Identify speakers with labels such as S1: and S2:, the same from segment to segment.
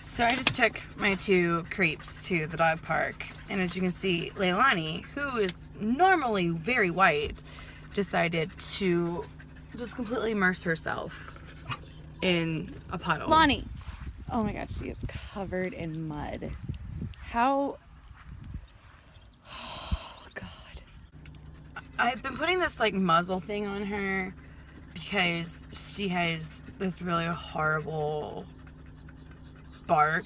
S1: So I just took my two creeps to the dog park, and as you can see, Leilani, who is normally very white, decided to just completely immerse herself in a puddle.
S2: Lonnie! Oh my god, she is covered in mud. How... Oh god.
S1: I've been putting this like muzzle thing on her because she has this really horrible bark,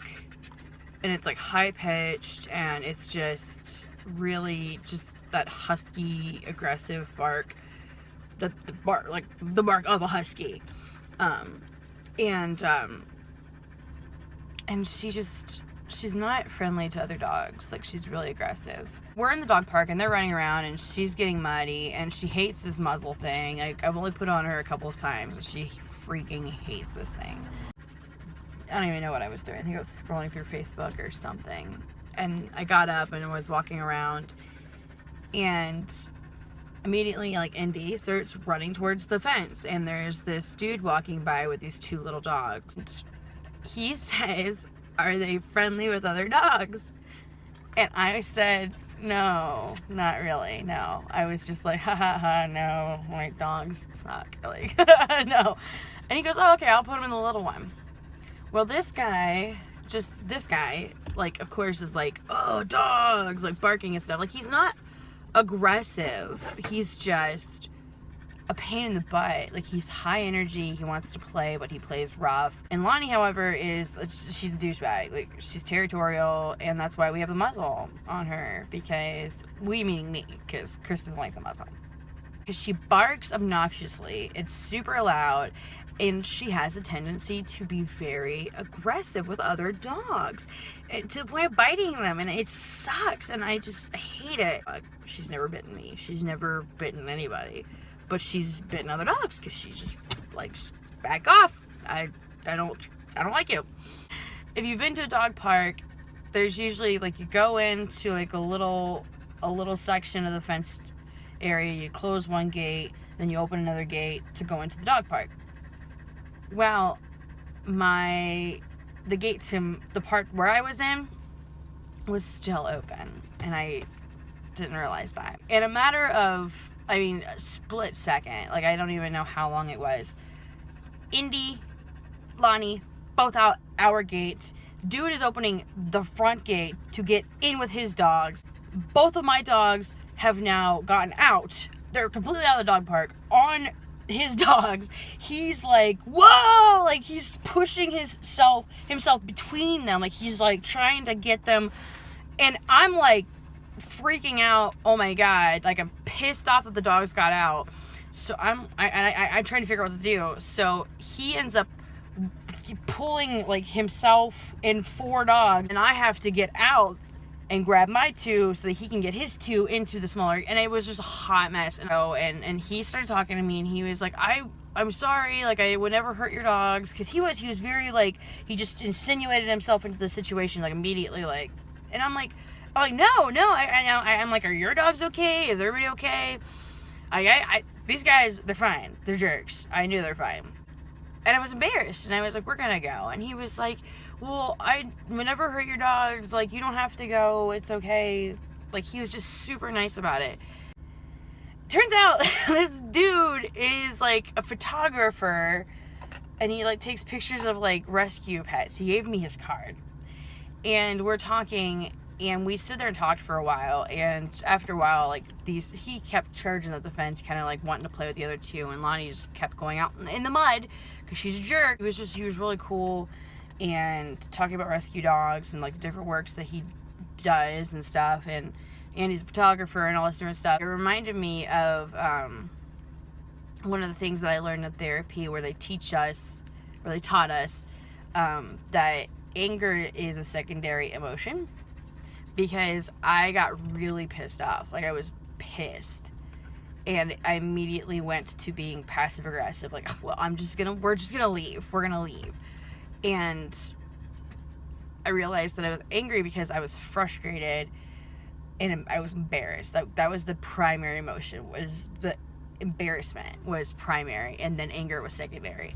S1: and it's like high pitched, and it's just really just that husky aggressive bark, the bark, like the bark of a husky, and she's not friendly to other dogs. Like, she's really aggressive. We're in the dog park and they're running around and she's getting muddy and she hates this muzzle thing. I've only put it on her a couple of times and she freaking hates this thing. I don't even know what I was doing. I think I was scrolling through Facebook or something. And I got up and was walking around, and immediately, like, Indy starts running towards the fence, and there's this dude walking by with these two little dogs. And he says, "Are they friendly with other dogs?" And I said, "No, not really, no." I was just like, ha ha ha, no, my dogs suck. Like, no. And he goes, "Oh, okay, I'll put him in the little one." Well, this guy, like, of course, is like, "Oh, dogs," like, barking and stuff. Like, he's not aggressive. He's just a pain in the butt. Like, he's high energy. He wants to play, but he plays rough. And Lonnie, however, she's a douchebag. Like, she's territorial, and that's why we have the muzzle on her. Because, we meaning me, because Chris doesn't like the muzzle. Because she barks obnoxiously. It's super loud. And she has a tendency to be very aggressive with other dogs, to the point of biting them, and it sucks, and I hate it. She's never bitten me. She's never bitten anybody, but she's bitten other dogs because she's just like, back off. I don't like you. If you've been to a dog park, there's usually, like, you go into like a little section of the fenced area. You close one gate, then you open another gate to go into the dog park. Well, the gate to the part where I was in was still open, and I didn't realize that. In a matter of, a split second, like, I don't even know how long it was, Indy, Lonnie, both out our gate. Dude is opening the front gate to get in with his dogs. Both of my dogs have now gotten out. They're completely out of the dog park on his dogs. He's like, whoa, like, he's pushing himself between them, like, he's like trying to get them, and I'm like freaking out. Oh my god, like, I'm pissed off that the dogs got out. So I'm trying to figure out what to do. So he ends up pulling, like, himself and 4 dogs, and I have to get out and grab my 2 so that he can get his 2 into the smaller, and it was just a hot mess. And he started talking to me, and he was like, I'm sorry, like, I would never hurt your dogs, because he was very, like, he just insinuated himself into the situation, like, immediately, like, and I'm like, no, I'm like, are your dogs okay? Is everybody okay? These guys, they're fine. They're jerks. I knew they're fine. And I was embarrassed, and I was like, we're gonna go. And he was like, well, I would never hurt your dogs. Like, you don't have to go. It's okay. Like, he was just super nice about it. Turns out this dude is, like, a photographer, and he, like, takes pictures of, like, rescue pets. He gave me his card. And we're talking, and we stood there and talked for a while, and after a while, like, he kept charging up the fence, kind of, like, wanting to play with the other 2, and Lonnie just kept going out in the mud, because she's a jerk. He was really cool, and talking about rescue dogs, and, like, the different works that he does and stuff, and he's a photographer and all this different stuff. It reminded me of one of the things that I learned in therapy, where they taught us that anger is a secondary emotion, because I got really pissed off. Like, I was pissed, and I immediately went to being passive aggressive, like, well, we're just gonna leave, and I realized that I was angry because I was frustrated, and I was embarrassed. That was the primary emotion, was the embarrassment was primary, and then anger was secondary.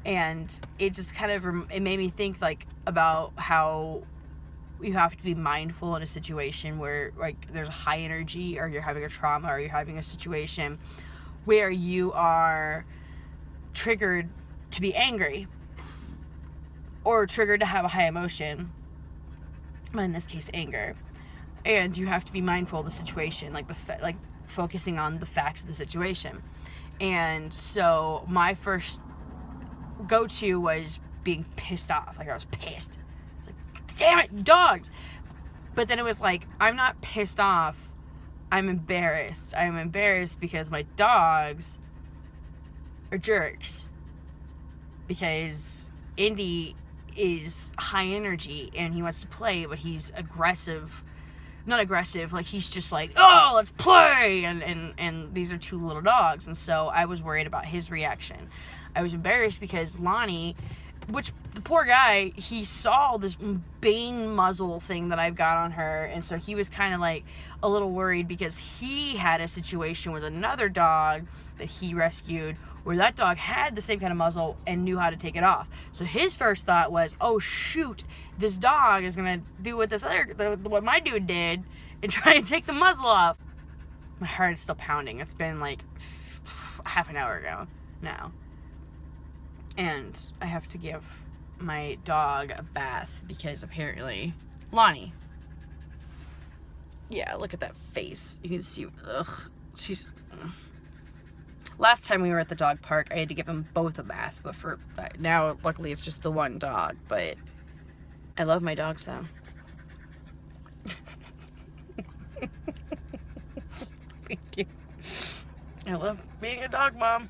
S1: And it just kind of, it made me think, like, about how you have to be mindful in a situation where, like, there's a high energy, or you're having a trauma, or you're having a situation where you are triggered to be angry, or triggered to have a high emotion, but in this case, anger. And you have to be mindful of the situation, like, focusing on the facts of the situation. And so my first go-to was being pissed off. Like, I was pissed. Like, damn it, dogs! But then it was like, I'm not pissed off. I'm embarrassed. I'm embarrassed because my dogs are jerks. Because Indy is high energy and he wants to play, but he's aggressive. Not aggressive, like, he's just like, oh, let's play! And these are two little dogs. And so I was worried about his reaction. I was embarrassed because Lonnie, which, the poor guy, he saw this bane muzzle thing that I've got on her, and so he was kind of like a little worried because he had a situation with another dog that he rescued where that dog had the same kind of muzzle and knew how to take it off. So his first thought was, oh shoot, this dog is gonna do what my dude did and try and take the muzzle off. My heart is still pounding. It's been like half an hour ago now. And I have to give my dog a bath because apparently Lonnie. Yeah, look at that face. You can see, she's. Last time we were at the dog park, I had to give them both a bath, but for now, luckily, it's just the one dog. But I love my dogs, though. Thank you. I love being a dog mom.